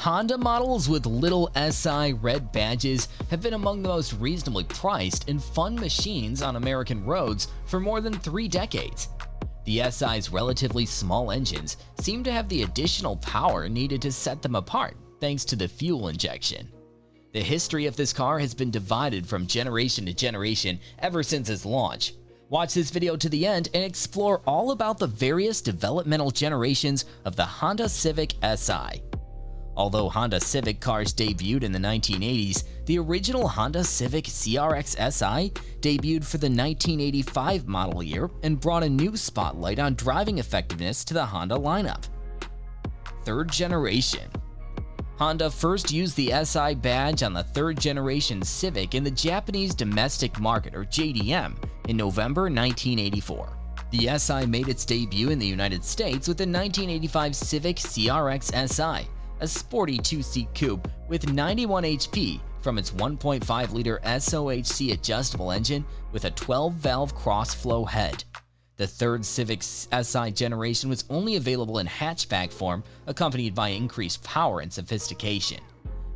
Honda models with little SI red badges have been among the most reasonably priced and fun machines on American roads for more than 3 decades. The SI's relatively small engines seem to have the additional power needed to set them apart thanks to the fuel injection. The history of this car has been divided from generation to generation ever since its launch. Watch this video to the end and explore all about the various developmental generations of the Honda Civic SI. Although Honda Civic cars debuted in the 1980s, the original Honda Civic CRX SI debuted for the 1985 model year and brought a new spotlight on driving effectiveness to the Honda lineup. Third generation. Honda first used the SI badge on the third generation Civic in the Japanese domestic market, or JDM, in November 1984. The SI made its debut in the United States with the 1985 Civic CRX SI, a sporty 2-seat coupe with 91 HP from its 1.5-liter SOHC adjustable engine with a 12-valve cross-flow head. The third Civic SI generation was only available in hatchback form, accompanied by increased power and sophistication.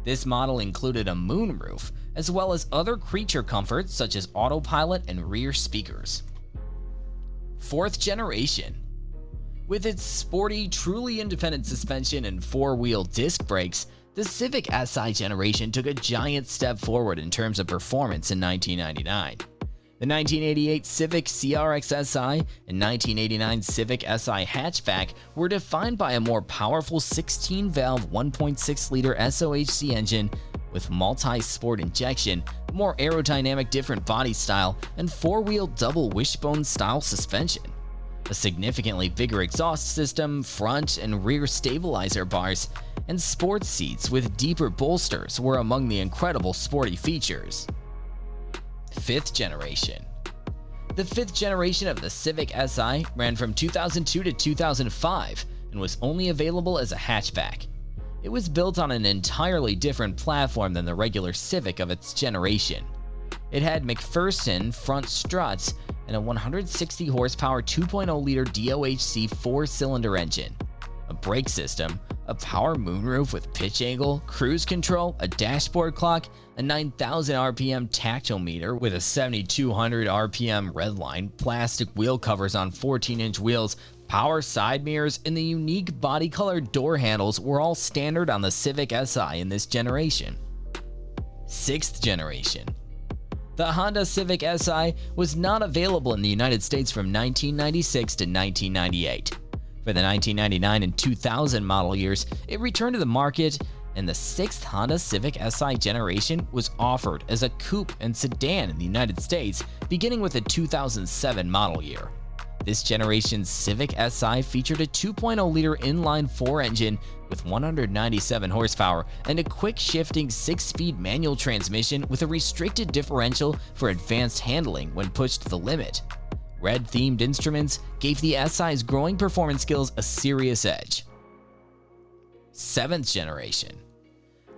This model included a moonroof, as well as other creature comforts such as autopilot and rear speakers. Fourth generation. With its sporty, truly independent suspension and 4-wheel disc brakes, the Civic SI generation took a giant step forward in terms of performance in 1999. The 1988 Civic CRX SI and 1989 Civic SI hatchback were defined by a more powerful 16-valve 1.6-liter SOHC engine with multi-sport injection, more aerodynamic different body style, and 4-wheel double wishbone-style suspension. A significantly bigger exhaust system, front and rear stabilizer bars, and sports seats with deeper bolsters were among the incredible sporty features. Fifth generation. The fifth generation of the Civic SI ran from 2002 to 2005 and was only available as a hatchback. It was built on an entirely different platform than the regular Civic of its generation. It had McPherson front struts and a 160 horsepower 2.0-liter DOHC 4-cylinder engine, a brake system, a power moonroof with pitch angle, cruise control, a dashboard clock, a 9,000 RPM tactometer with a 7,200 RPM redline, plastic wheel covers on 14-inch wheels, power side mirrors, and the unique body-colored door handles were all standard on the Civic SI in this generation. Sixth generation. The Honda Civic SI was not available in the United States from 1996 to 1998. For the 1999 and 2000 model years, it returned to the market, and the sixth Honda Civic SI generation was offered as a coupe and sedan in the United States, beginning with the 2007 model year. This generation's Civic SI featured a 2.0-liter inline-4 engine with 197 horsepower and a quick-shifting 6-speed manual transmission with a restricted differential for advanced handling when pushed to the limit. Red-themed instruments gave the SI's growing performance skills a serious edge. Seventh generation.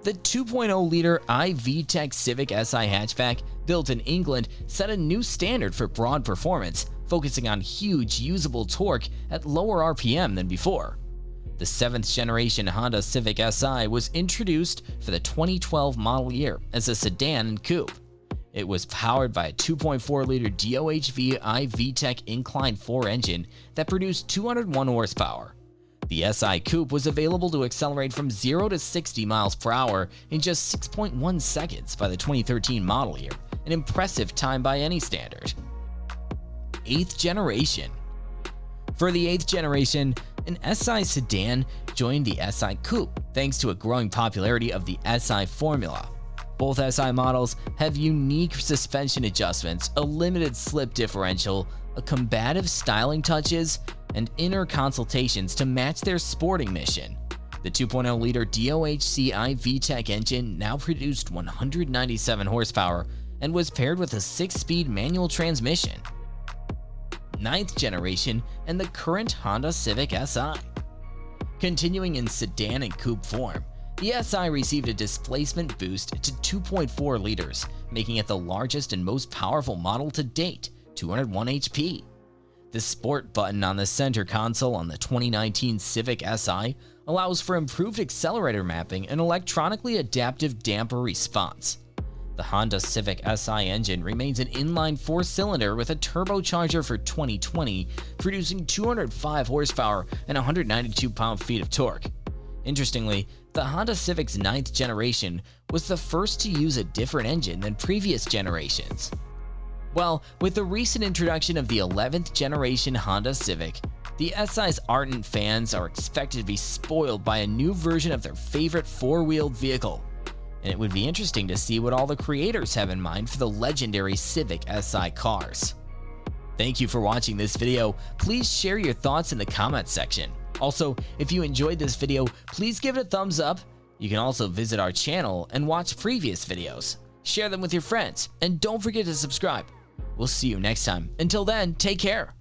The 2.0-liter vtec Civic SI hatchback, built in England, set a new standard for broad performance, focusing on huge usable torque at lower RPM than before. The 7th generation Honda Civic Si was introduced for the 2012 model year as a sedan and coupe. It was powered by a 2.4-liter DOHV vtec incline-4 engine that produced 201 horsepower. The SI Coupe was available to accelerate from 0 to 60 miles per hour in just 6.1 seconds by the 2013 model year, an impressive time by any standard. 8th generation. For the 8th generation, an SI sedan joined the SI Coupe thanks to a growing popularity of the SI formula. Both SI models have unique suspension adjustments, a limited slip differential, a combative styling touches, and inner consultations to match their sporting mission. The 2.0-liter DOHC vtec engine now produced 197 horsepower and was paired with a 6-speed manual transmission. 9th generation and the current Honda Civic Si. Continuing in sedan and coupe form, the SI received a displacement boost to 2.4 liters, making it the largest and most powerful model to date, 201 HP. The Sport button on the center console on the 2019 Civic Si allows for improved accelerator mapping and electronically adaptive damper response. The Honda Civic SI engine remains an inline 4-cylinder with a turbocharger for 2020, producing 205 horsepower and 192 pound-feet of torque. Interestingly, the Honda Civic's 9th generation was the first to use a different engine than previous generations. Well, with the recent introduction of the 11th generation Honda Civic, the SI's ardent fans are expected to be spoiled by a new version of their favorite 4-wheeled vehicle. And it would be interesting to see what all the creators have in mind for the legendary Civic SI cars. Thank you for watching this video. Please share your thoughts in the comments section. Also, if you enjoyed this video, please give it a thumbs up. You can also visit our channel and watch previous videos. Share them with your friends, and don't forget to subscribe. We'll see you next time. Until then, take care.